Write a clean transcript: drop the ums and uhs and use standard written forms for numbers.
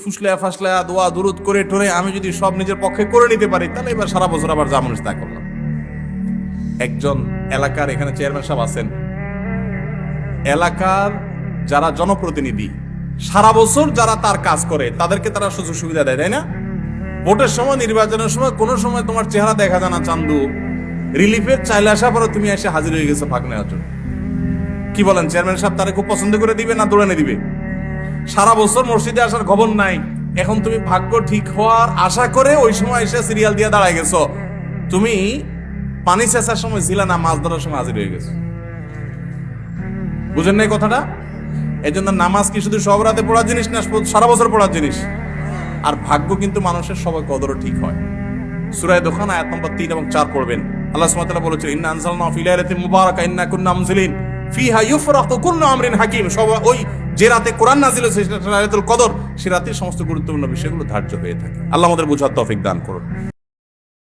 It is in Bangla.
ফুসলা ফাসলা দোয়া দুরুদ করে টোরে আমি যদি সব নিজের পক্ষে করে নিতে পারি, তাহলে এবার সারা বছর আবার যা মানুষ তা করলাম। একজন এলাকার এখানে চেয়ারম্যান সাহেব আছেন, এলাকার যারা জনপ্রতিনিধি সারা বছর যারা তার কাজ করে তাদেরকে তারা সুযোগ সুবিধা দেয়, তাই না? ভোটের সময়, নির্বাচনের সময় কোনো সময় তোমার চেহারা দেখা যায় না, চান্দু রিলিফের চাইলে আসা পরে তুমি এসে হাজির হয়ে গেছো ভাগ নেওয়ার জন্য। কি বলেন, চেয়ারম্যান সাহেব তারা খুব পছন্দ করে দিবে না দৌড়ানে দিবে? সারা বছর মসজিদে আসার খবর নাই, এখন তুমি ভাগ্য ঠিক হওয়ার আশা করে ওই সময় এসে সিরিয়াল দিয়ে দাঁড়ায় গেছো। তুমি পানি চেঁচার সময় ছিল না, মাছ ধরার সময় হাজির হয়ে গেছো। বুঝেন নাই কথাটা? এই জন্য নামাজ কি শুধু সব রাতে পড়ার জিনিস না, সারা বছর পড়ার জিনিস। আর ভাগ্য কিন্তু মানুষের সবাই কদরও ঠিক হয়। সূরা দোখান আয়াত নম্বর 3 এবং 4 পড়বেন। আল্লাহ সুবহানাহু ওয়া তাআলা বলেছেন, ইন্না আনজালনাহু ফি লাইলাতিন মুবারাকা ইন্না কুন্না মুনজিলিন ফিহা ইউফরাকু কুল্লু আমরিন হাকিম। ওই যে রাতে কোরআন নাযিল হয়েছে সেটা লাইলাতুল কদর, সে রাতে সমস্ত গুরুত্বপূর্ণ বিষয়গুলো ধার্য হয়ে থাকে। আল্লাহ আমাদের বুঝার তৌফিক দান করুন।